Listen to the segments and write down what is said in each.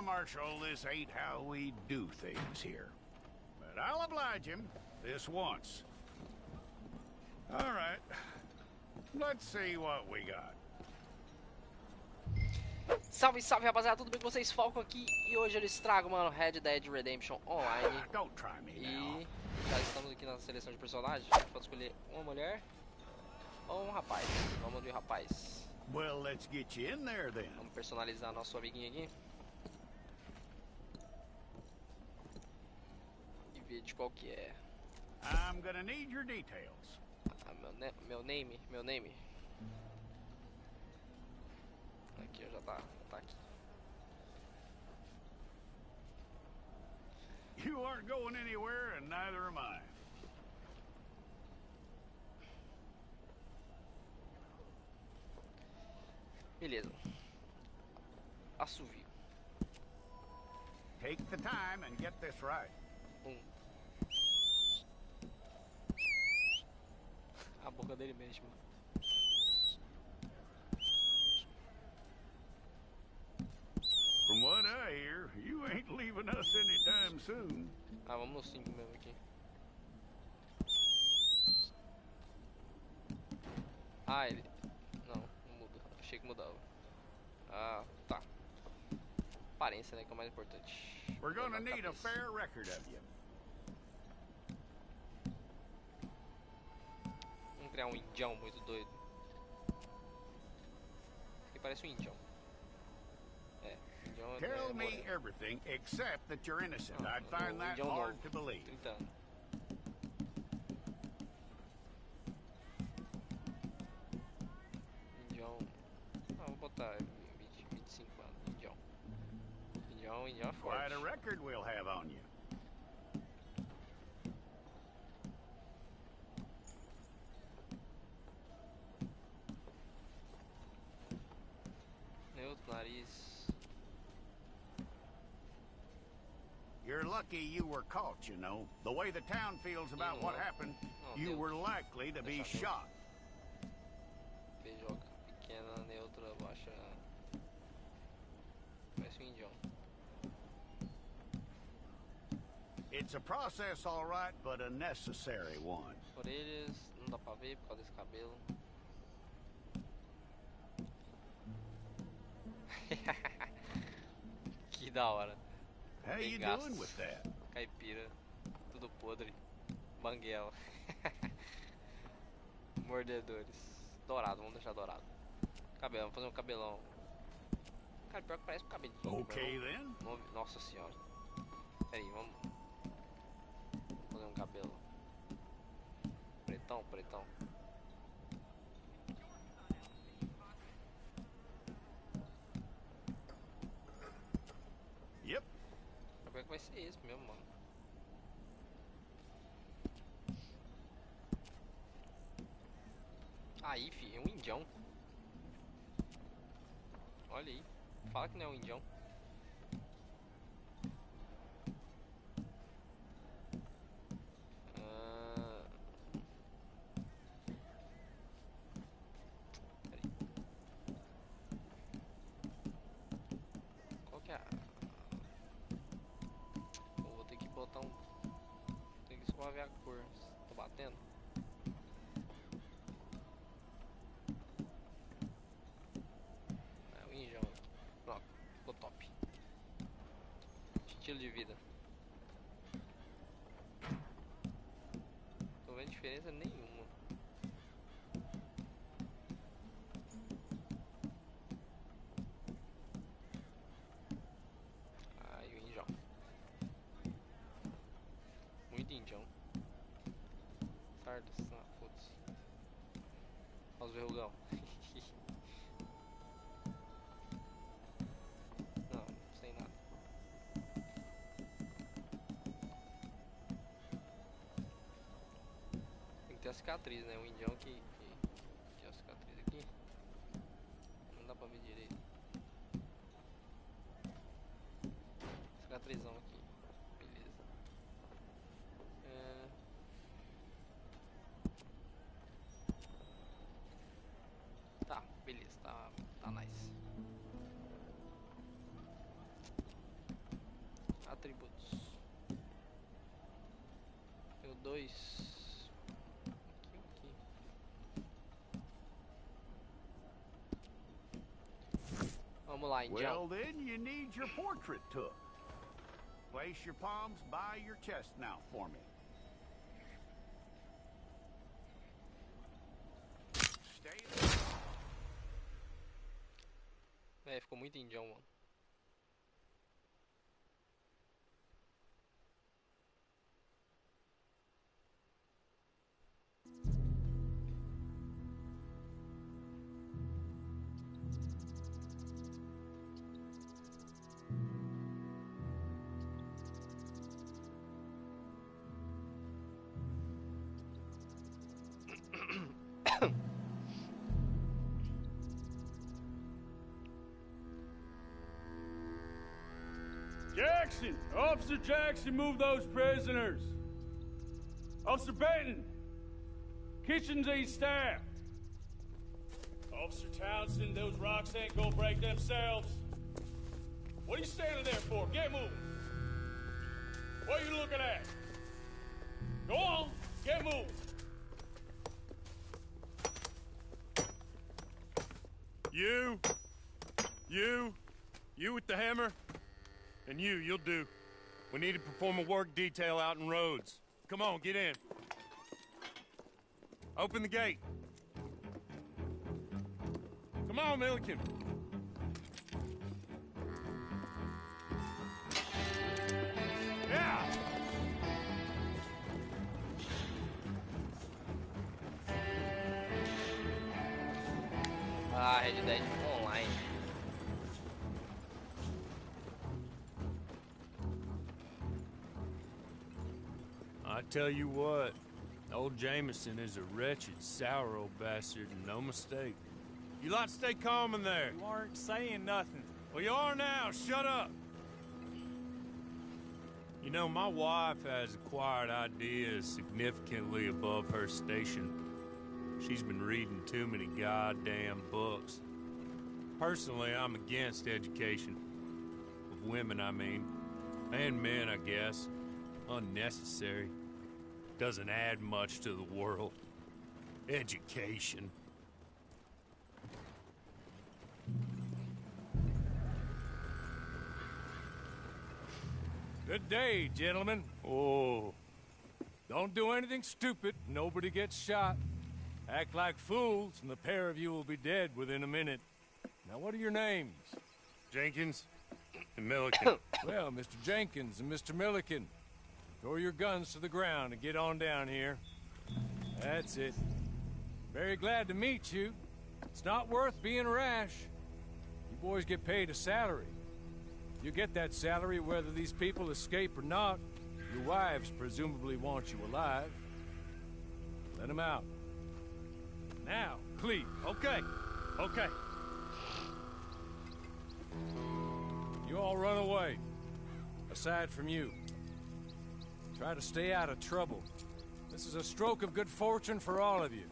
Marshal, this ain't how we do things here. But I'll oblige him this once. All right. Let's see what we got. Salve, salve, rapaziada, tudo bem com vocês? Falco aqui e hoje eles tragam, mano, Red Dead Redemption Online. Don't try me now. E já estamos aqui na seleção de personagens. Pode escolher uma mulher ou um rapaz. Vamos de rapaz. Well, let's get you in there then. Vamos personalizar nosso amiguinho aqui. E ver de qual que é. I'm gonna need your details. Ah, meu name. Aqui, já tá aqui. You aren't going anywhere and neither am I. Beleza. Assovio. Take the time and get this right. A boca dele mexe, mano. From what I hear, you ain't leaving us anytime soon. Ah, vamos no 5 mesmo aqui. Ah, ele... Não muda. Achei que mudava. Ah, tá. Aparência, né, que é o mais importante. We're gonna need a fair record of you. Vamos criar um indião muito doido. Que parece um indião. É, indião. Tell me everything except that you're innocent. I'd find that hard to believe. 30 anos. Indião. Ah, vou botar 25 anos. Indião. Indião é forte. Quite a record we'll have on you. Neutro, nariz. You're lucky you were caught, you know. The way the town feels about what happened, you were likely to be shot. Beijoca pequena, neutra, baixa. Parece um indião. It's a process, all right, but a necessary one. Orelhas, não dá pra ver por causa desse cabelo. Que da hora. How you doing with that? Caipira, tudo podre. Banguela. Mordedores. Dourado, vamos deixar dourado. Cabelo, vamos fazer um cabelão. Cara, pior que parece um cabelinho. Okay then. Nossa senhora. Pera aí, vamos fazer um cabelo. Pretão. Yep. Como é que vai ser esse mesmo, mano? Aí, fi, é um indião. Olha aí. Fala que não é um indião. Peraí. Qual que é a... Vou ter que botar um... Tem que só ver a cor. Tô batendo. É o indião. Pronto, ficou top. Estilo de vida. Tô vendo diferença nenhuma. Ai, o indião. Muito indião. Sardas, foda-se. Olha os verrugão. Não, sem nada. Tem que ter a cicatriz, né? O indião que a cicatriz aqui. Não dá pra ver direito. Cicatrizão aqui. Beleza. Tá, beleza, tá nice. atributos. Tenho 2. Vamos lá, então. Well, then you need your portrait took. Place your palms by your chest now for me. Stay there. É, ficou muito indião, mano. Jackson! Officer Jackson, move those prisoners! Officer Benton! Kitchens these staff! Officer Townsend, those rocks ain't gonna break themselves. What are you standing there for? Get moving! What are you looking at? Go on, get moving! You with the hammer? And you'll do. We need to perform a work detail out in roads. Come on, get in. Open the gate. Come on, Milliken. Yeah! Ah, Red Dead Online. I tell you what, old Jameson is a wretched, sour old bastard, and no mistake. You lot stay calm in there. You aren't saying nothing. Well, you are now. Shut up. You know, my wife has acquired ideas significantly above her station. She's been reading too many goddamn books. Personally, I'm against education. Of women, I mean. And men, I guess. Unnecessary. Doesn't add much to the world. Education. Good day, gentlemen. Oh. Don't do anything stupid. Nobody gets shot. Act like fools, and the pair of you will be dead within a minute. Now, what are your names? Jenkins and Milliken. Well, Mr. Jenkins and Mr. Milliken, throw your guns to the ground and get on down here. That's it. Very glad to meet you. It's not worth being rash. You boys get paid a salary. You get that salary whether these people escape or not. Your wives presumably want you alive. Let them out. Now, please. Okay. Okay. You all run away. Aside from you. Try to stay out of trouble. This is a stroke of good fortune for all of you.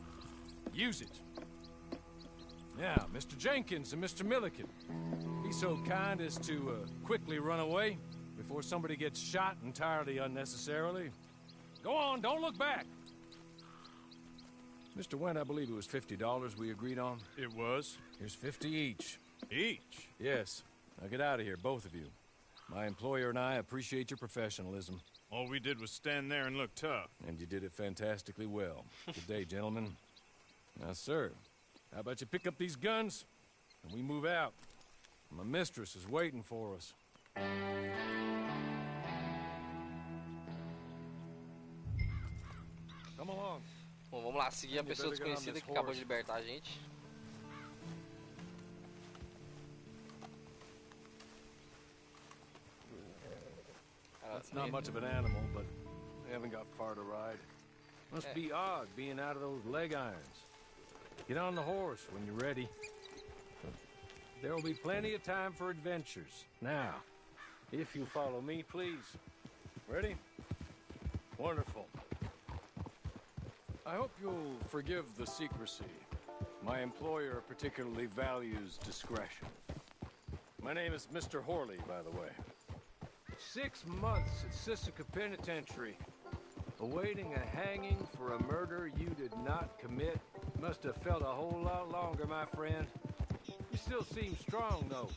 Use it. Now, Mr. Jenkins and Mr. Milliken, be so kind as to quickly run away before somebody gets shot entirely unnecessarily. Go on, don't look back. Mr. Wendt, I believe it was $50 we agreed on. It was. Here's 50 each. Each? Yes. Now get out of here, both of you. My employer and I appreciate your professionalism. All we did was stand there and look tough. And you did it fantastically well. Good day, gentlemen. Now, sir, how about you pick up these guns and we move out? My mistress is waiting for us. Come along. Bom, vamos lá, seguir a pessoa desconhecida que acabou de libertar a gente. That's not much of an animal, but they haven't got far to ride. Must be odd being out of those leg irons. Get on the horse when you're ready. There will be plenty of time for adventures. Now, if you follow me, please. Ready? Wonderful. I hope you'll forgive the secrecy. My employer particularly values discretion. My name is Mr. Horley, by the way. 6 months at Sisika Penitentiary, awaiting a hanging for a murder you did not commit. Must have felt a whole lot longer, my friend. You still seem strong, though.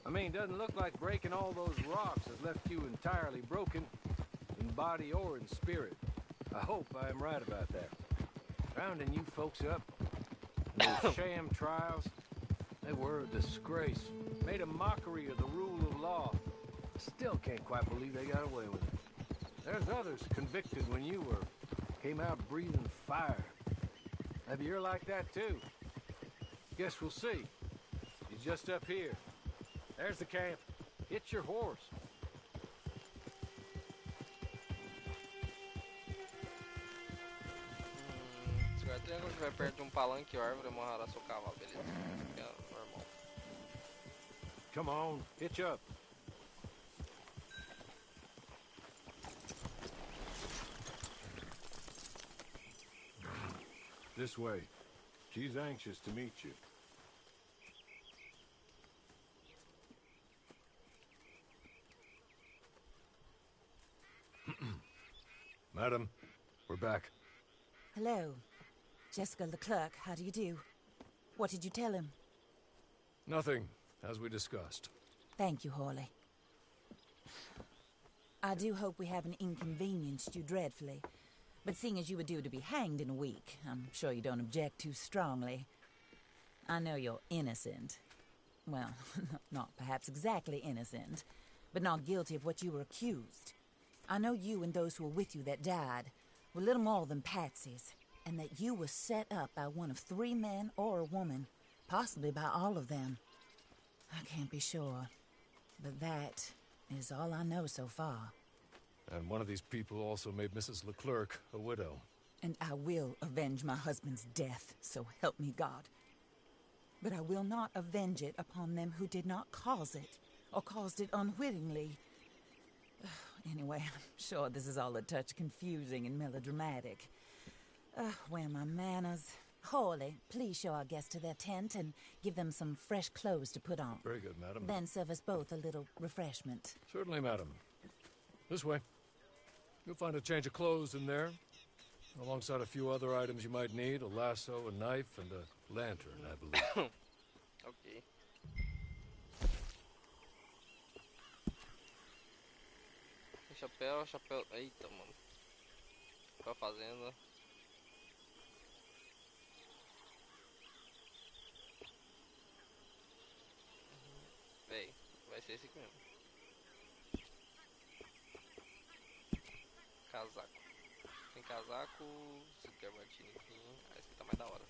I mean, doesn't look like breaking all those rocks has left you entirely broken, in body or in spirit. I hope I am right about that. Rounding you folks up, those sham trials, they were a disgrace. Made a mockery of the rule of law. Still can't quite believe they got away with it. There's others convicted when you were. Came out breathing fire. Maybe you're like that too. Guess we'll see. He's just up here. There's the camp. Hit your horse. Se o triângulo estiver perto de palanque ou árvore, amarrará seu cavalo, beleza? É normal. Come on, hitch up. This way. She's anxious to meet you. Madam, we're back. Hello. Jessica Leclerc, how do you do? What did you tell him? Nothing, as we discussed. Thank you, Hawley. I do hope we haven't inconvenienced you dreadfully. But seeing as you were due to be hanged in a week, I'm sure you don't object too strongly. I know you're innocent. Well, not perhaps exactly innocent, but not guilty of what you were accused. I know you and those who were with you that died were little more than patsies, and that you were set up by one of 3 men or a woman, possibly by all of them. I can't be sure, but that is all I know so far. And one of these people also made Mrs. Leclerc a widow. And I will avenge my husband's death, so help me God. But I will not avenge it upon them who did not cause it, or caused it unwittingly. Anyway, I'm sure this is all a touch confusing and melodramatic. Where are my manners? Hawley, please show our guests to their tent and give them some fresh clothes to put on. Very good, madam. Then serve us both a little refreshment. Certainly, madam. This way. You'll find a change of clothes in there, alongside a few other items you might need, a lasso, a knife, and a lantern, I believe. Ok. Chapéu, chapéu... Eita, mano. Pra fazenda. Véi, vai ser esse aqui mesmo. Casaco. Tem casaco, se quer batir aqui. Ah, esse aqui tá mais da hora.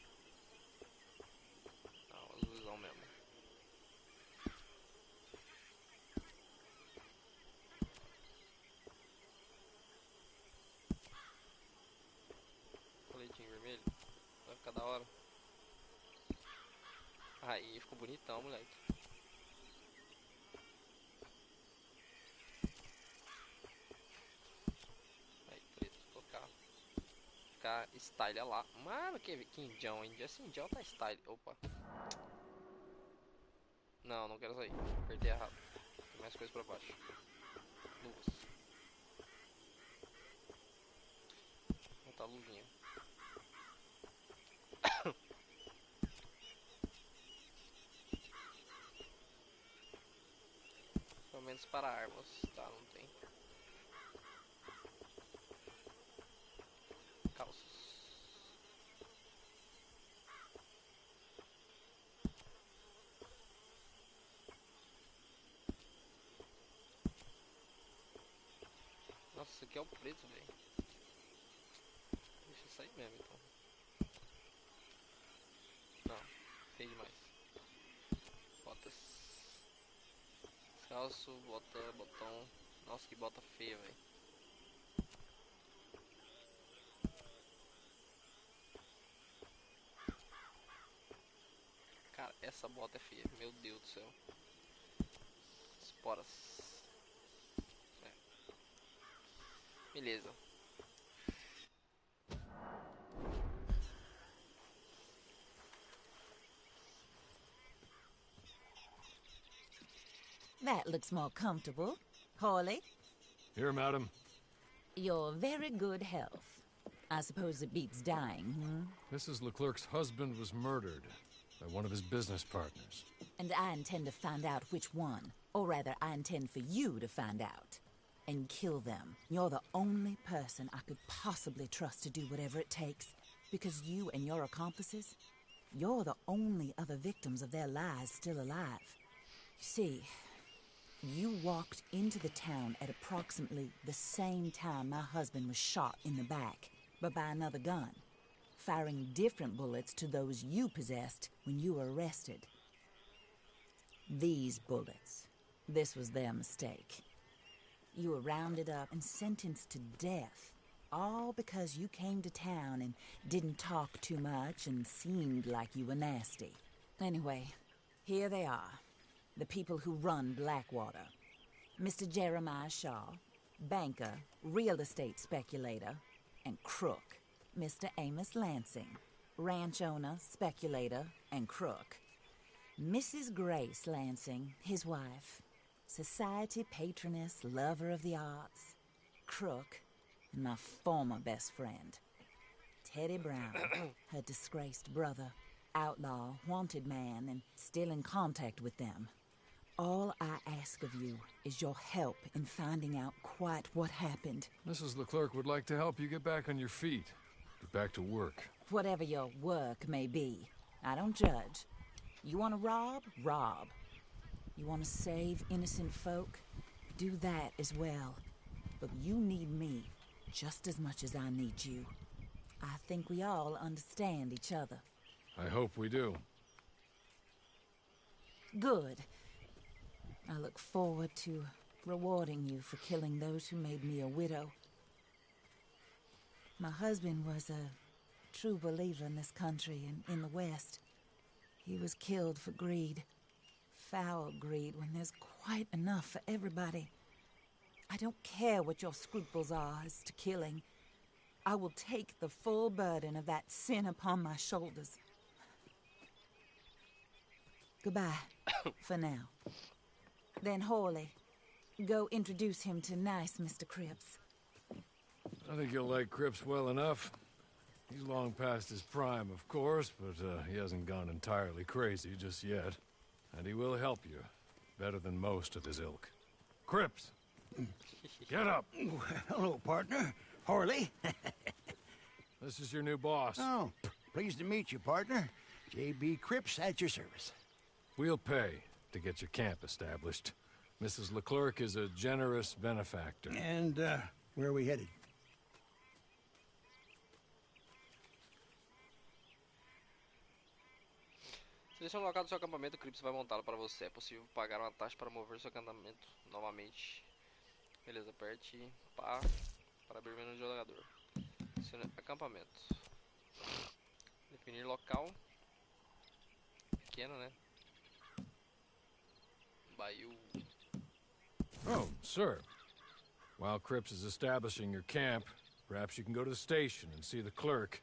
Não, azulzão mesmo. Coletinho vermelho. Vai ficar da hora. Aí, ficou bonitão, moleque. Style lá. Mano, que indião, hein? Esse indião tá style. Opa. Não, não quero sair. Apertei errado. Tem mais coisa pra baixo. Luvas. Vou botar a luvinha. Pelo menos para armas. Tá, não tem. Calças. Nossa, isso aqui é o preto, velho. Deixa eu sair mesmo, então. Não, feio demais. Botas. Calço, bota, botão. Nossa, que bota feia, velho. Cara, essa bota é feia, meu Deus do céu. Esporas. É. Beleza. That looks more comfortable. Hawley, Here, madam. your very good health. I suppose it beats dying, Mrs. Leclerc's husband was murdered by one of his business partners. And I intend to find out which one. Or rather, I intend for you to find out. And kill them. You're the only person I could possibly trust to do whatever it takes. Because you and your accomplices, you're the only other victims of their lies still alive. You see, you walked into the town at approximately the same time my husband was shot in the back, but by another gun, firing different bullets to those you possessed when you were arrested. These bullets, this was their mistake. You were rounded up and sentenced to death, all because you came to town and didn't talk too much and seemed like you were nasty. Anyway, here they are, the people who run Blackwater. Mr. Jeremiah Shaw, banker, real estate speculator, and crook. Mr. Amos Lansing, ranch owner, speculator, and crook. Mrs. Grace Lansing, his wife, society patroness, lover of the arts, crook, and my former best friend, Teddy Brown, her disgraced brother, outlaw, wanted man, and still in contact with them. All I ask of you is your help in finding out quite what happened. Mrs. Leclerc would like to help you get back on your feet. Get back to work. Whatever your work may be, I don't judge. You want to rob? Rob. You want to save innocent folk? Do that as well. But you need me just as much as I need you. I think we all understand each other. I hope we do. Good. I look forward to rewarding you for killing those who made me a widow. My husband was a true believer in this country and in the West. He was killed for greed. Foul greed when there's quite enough for everybody. I don't care what your scruples are as to killing. I will take the full burden of that sin upon my shoulders. Goodbye, for now. Then Hawley, go introduce him to nice Mr. Cripps. I think you'll like Cripps well enough. He's long past his prime, of course, but he hasn't gone entirely crazy just yet. And he will help you, better than most of his ilk. Cripps! Get up! Hello, partner. Hawley. This is your new boss. Oh, pleased to meet you, partner. J.B. Cripps at your service. We'll pay to get your camp established. Mrs. Leclerc is a generous benefactor. And, where are we headed? Selecione o local do seu acampamento, o Cripps vai montá-lo para você. É possível pagar uma taxa para mover seu acampamento novamente. Beleza, aperte pá para abrir o menu de jogador. Selecione acampamento. Definir local. Pequeno, né? Bayou. Oh, sir. While Cripps is establishing your camp, perhaps you can go to the station and see the clerk.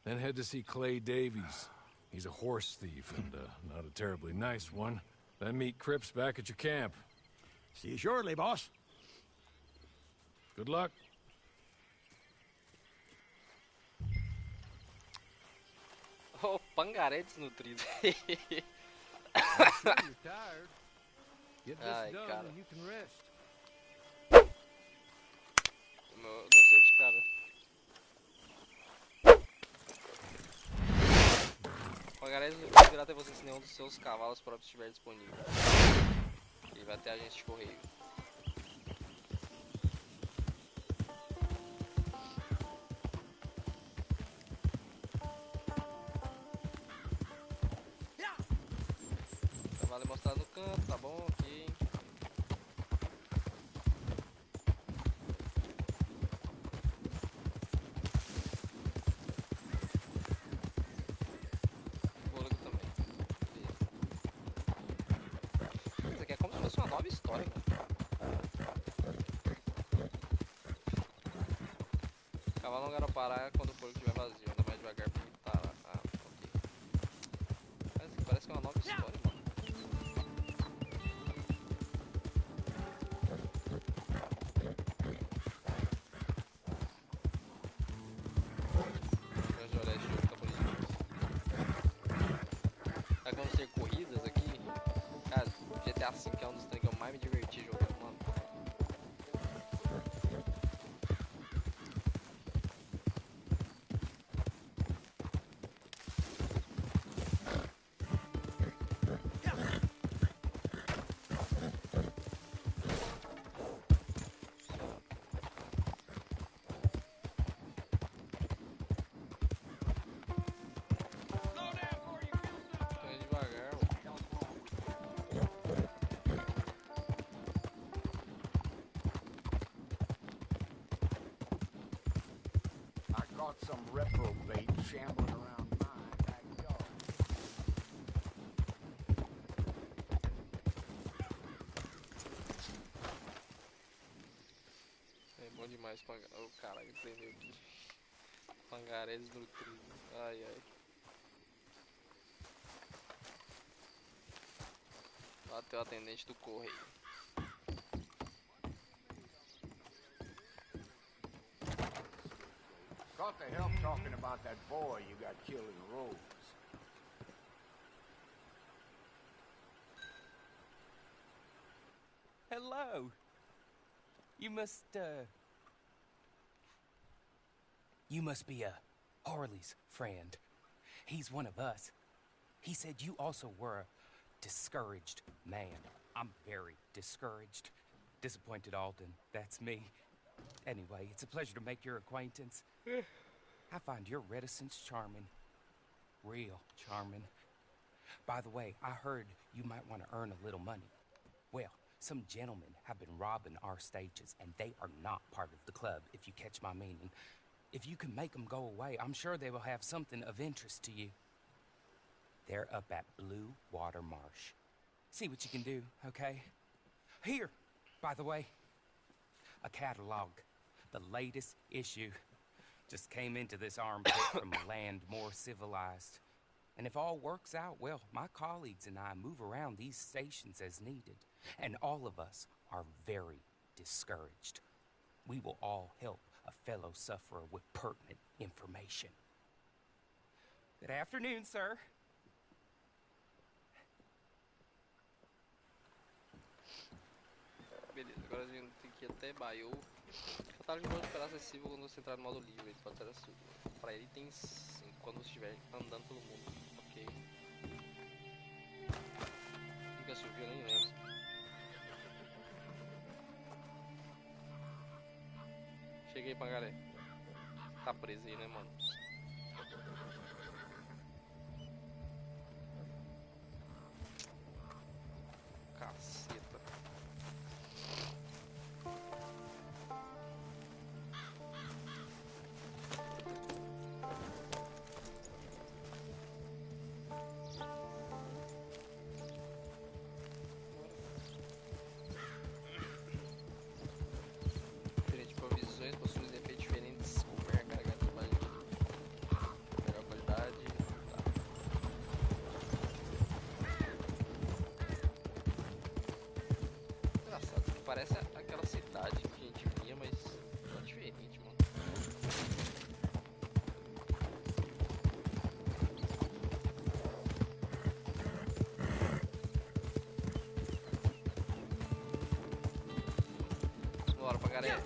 Then head to see Clay Davies. He's a horse thief and not a terribly nice one. Then meet Cripps back at your camp. See you shortly, boss. Good luck. Oh, pangaré desnutrido. I'm sure you're tired. Get this Ai, done cara. and you can rest. O meu deve ser de cara. Pangaré desnutrido virá até você se nenhum dos seus cavalos próprios estiver disponível. Ele vai até a agência de correio. Cavalo é mostrado no canto, tá bom, ok. Fôlego também. Beleza. Isso aqui é como se fosse uma nova história, cara. O cavalo não garopará quando o fôlego estiver vazio, anda mais devagar porque tá. Ah, ok. Mas isso aqui parece que é uma nova história, mano. GTA V é um dos trem que eu mais me diverti jogando, mano. Some reprobate shambling around my backyard. É bom demais pangar. Oh, caralho, prendeu aqui. Pangarés no trilho. Ai, ai. Bateu o atendente do correio. Got the help talking about that boy you got killed in the roads. Hello. You must be Harley's friend. He's one of us. He said you also were a discouraged man. I'm very discouraged. Disappointed Alden, that's me. Anyway, it's a pleasure to make your acquaintance. I find your reticence charming. Real charming. By the way, I heard you might want to earn a little money. Well, some gentlemen have been robbing our stages, and they are not part of the club, if you catch my meaning. If you can make them go away, I'm sure they will have something of interest to you. They're up at Blue Water Marsh. See what you can do, okay? Here, by the way, a catalog. The latest issue. Just came into this armpit from a land more civilized. And if all works out, well, my colleagues and I move around these stations as needed. And all of us are very discouraged. We will all help a fellow sufferer with pertinent information. Good afternoon, sir. Beleza, agora a gente tem que ir até Valeu. Catálogo de modo esperar acessível quando você entrar no modo livre. Ele pode ser acessível para itens 5 quando você estiver andando pelo mundo. Ok. Nunca subiu, nem lembro. Cheguei, pangaré. Tá preso aí, né, mano? Caceta. Diferentes provisões possuem efeitos diferentes. Comer, carregar de trabalho. Melhor qualidade. Tá. Engraçado, que parece aquela cidade que a gente vinha, mas tá diferente, mano. Bora, pangaré.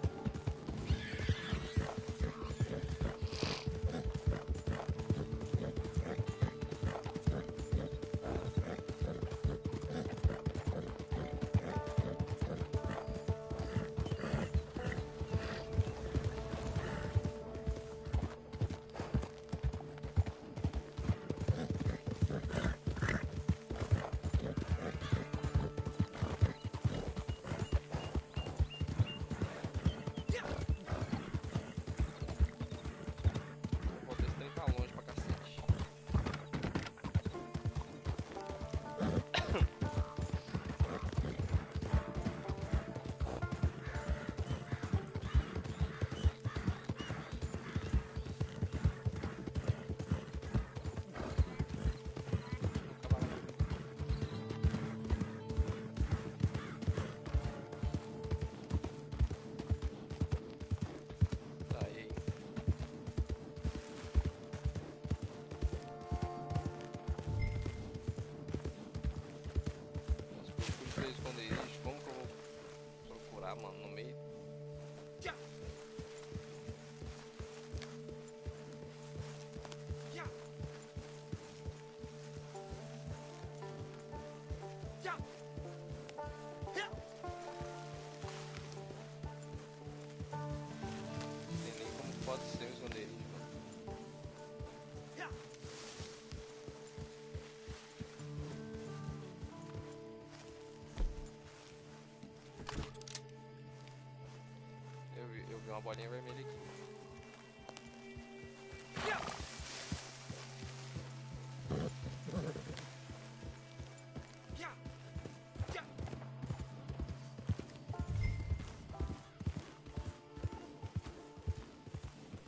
uma bolinha vermelha aqui.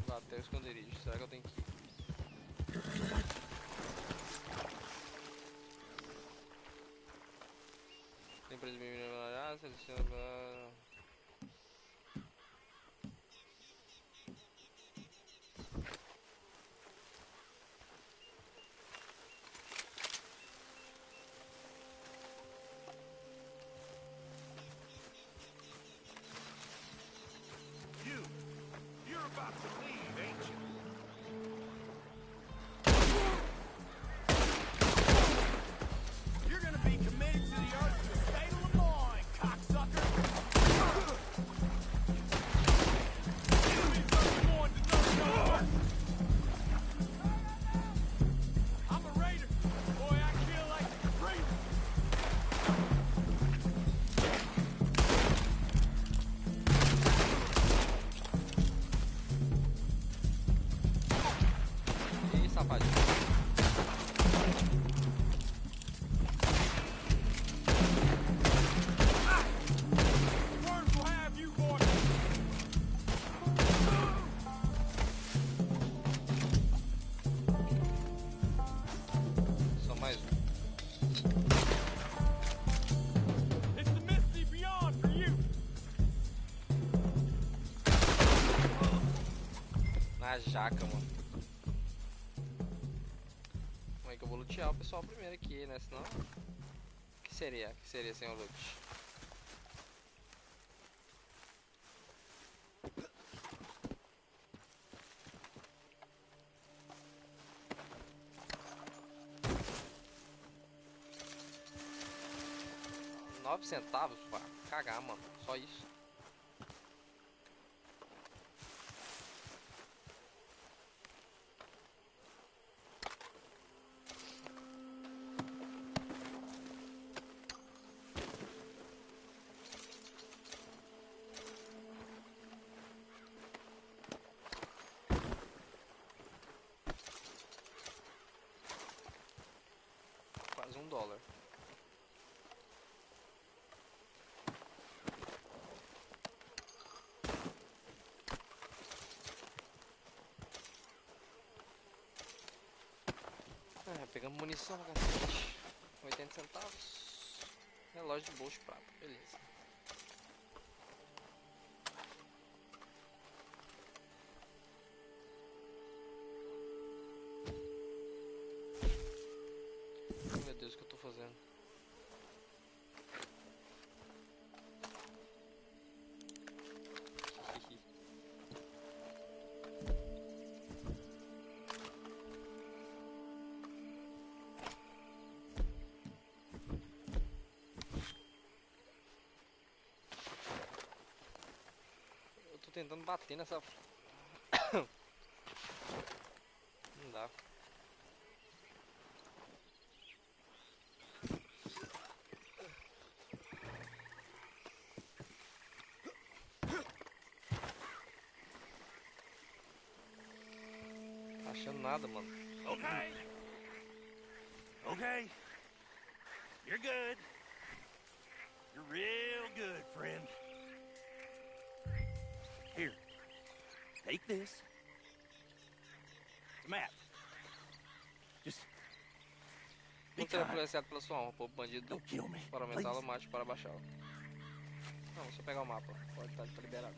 Lá até o esconderijo. Será que eu tenho que ir? Tem preso bem seleciona. You're about to leave, ain't you? You're gonna be committed to the arts of the state of Lemoyne, cocksucker! Enemies of Lemoyne deserve no mercy! I'm a raider! Boy, I kill like a raider! Ih, safadinho. Worms will have you, boy! Só mais um. It's the misty beyond for you! Na jaca, mano. Como é que eu vou lutear o pessoal primeiro aqui, né? Senão... O que seria? O que seria sem o loot? R$ 9, pá. Cagar, mano. Só isso. Quase $1. Pegamos munição pra cacete. 80 centavos. Relógio de bolso de prata. Beleza. Meu Deus, o que eu tô fazendo? Eu tô tentando bater nessa... Não dá. Tá achando nada, mano. Okay. Okay. You're good. You're real good, friend. Here. Take this. The map. Just be Não ser kind. influenciado pela sua alma, povo bandido. Don't kill me. Para aumentá-lo, please. mate para baixá-lo. Não, só pegar o mapa. Pode estar tá liberado.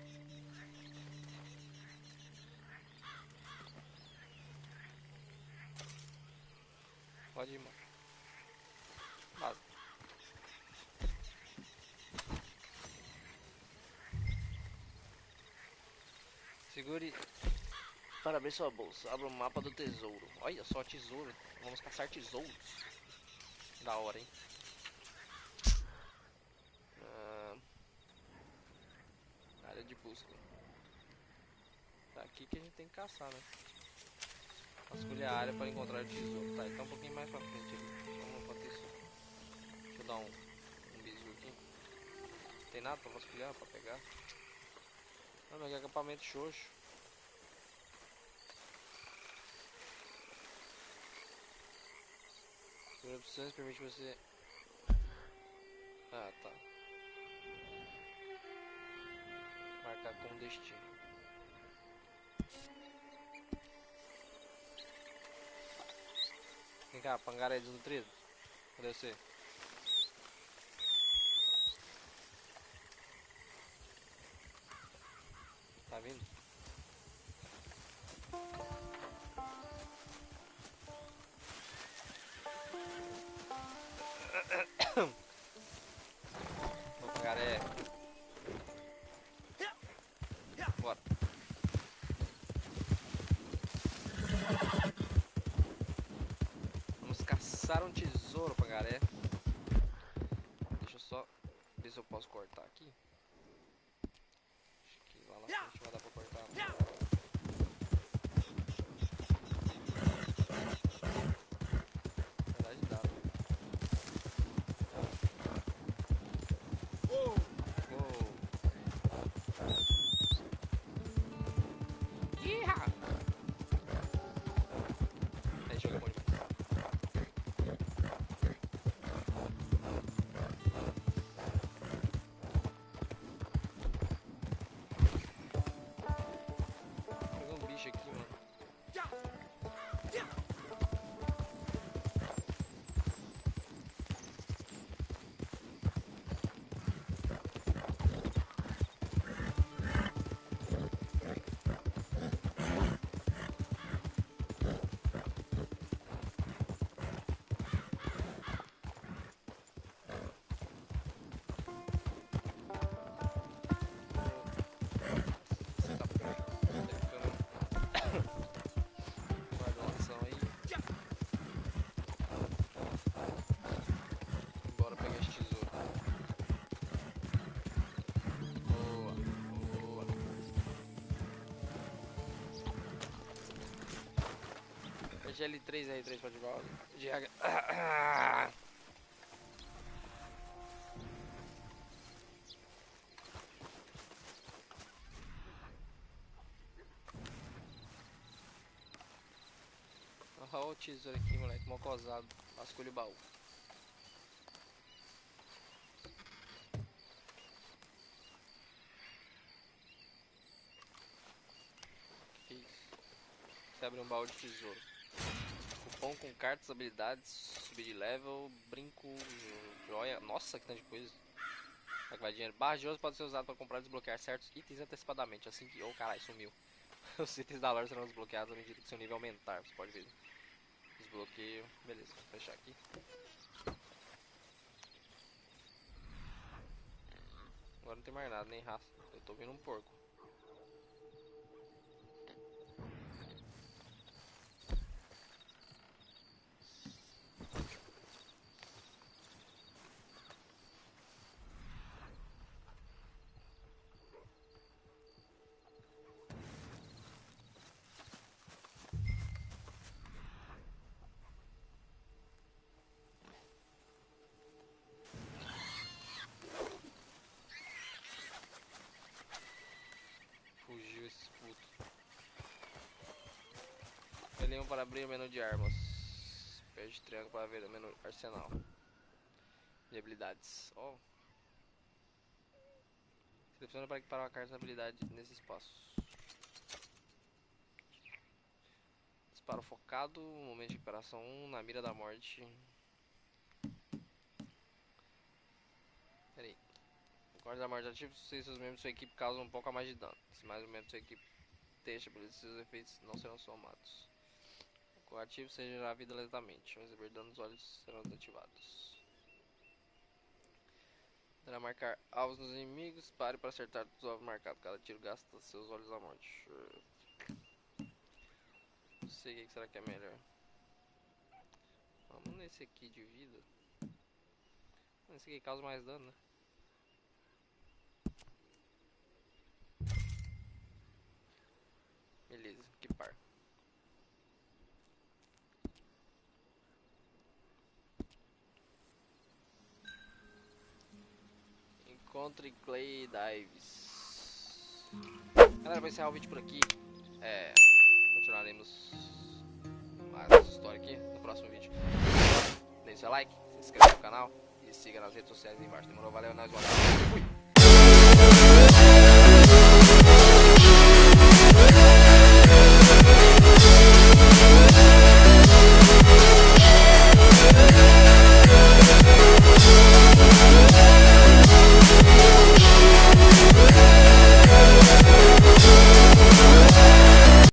Pode ir, mano. Vaza. Segure para abrir sua bolsa. Abra o mapa do tesouro. Olha só, tesouro. Vamos caçar tesouros. Da hora, hein? Área de busca. Tá aqui que a gente tem que caçar, né? Vasculhe a área para encontrar o tesouro. Tá, então um pouquinho mais pra frente aqui. Vamos enquanto isso. Deixa eu dar um bisu aqui. Tem nada pra vasculhar, pra pegar? Ah, mas que acampamento xoxo. As opções permite você... Ah, tá. Marcar como destino. Vem cá, pangaré desnutrido. Cadê você? Tá vindo? Ô pangaré. Bora. Vamos caçar um tesouro, pangaré. Deixa eu só ver se eu posso cortar aqui. Acho que lá na frente vai dar pra cortar. Na verdade dá. Uou. Iha! Aí joga bom demais. Pegou um bicho aqui, mano. Você tá ficando guarda-ação aí. Bora pegar esse tesouro. Boa, boa. GL3 R3 pode igual. GH. Olha o tesouro aqui, moleque, mocosado. Vasculha o baú. Que isso? Você abre um baú de tesouro. Cupom com cartas, habilidades, subir de level, brinco, joia. Nossa, que tanto de coisa. Vai que vai dinheiro. Barra de ouro pode ser usado para comprar e desbloquear certos itens antecipadamente. Assim que. Oh, caralho, sumiu. Os itens da loja serão desbloqueados à medida que seu nível aumentar. Você pode ver. Desbloqueio. Beleza, vou fechar aqui. Agora não tem mais nada, nem raça. Eu tô vendo um porco. Fugiu esse puto. L1 para abrir o menu de armas. Perde triângulo para ver o menu arsenal. De habilidades. Oh. Selecione para equipar uma carta de habilidade nesse espaço. Disparo focado. Momento de recuperação 1. Na mira da morte. Pera aí. Guarda da morte ativo. Se seus membros de sua equipe causam um pouco a mais de dano. Se mais um membro de sua equipe deixa, seus efeitos não serão somados. O ativo seja a vida lentamente. Ao receber dano, os olhos serão desativados. Para marcar alvos nos inimigos, pare para acertar os alvos marcados. Cada tiro gasta seus olhos à morte. Não sei o que será que é melhor. Vamos nesse aqui de vida. Esse aqui causa mais dano, né? Beleza, que par. Encontre Clay Dives. Galera, vou encerrar o vídeo por aqui. Continuaremos mais essa história aqui no próximo vídeo. Deixe seu like, se inscreva no canal e siga nas redes sociais aí embaixo. Demorou? Valeu, nós, fui!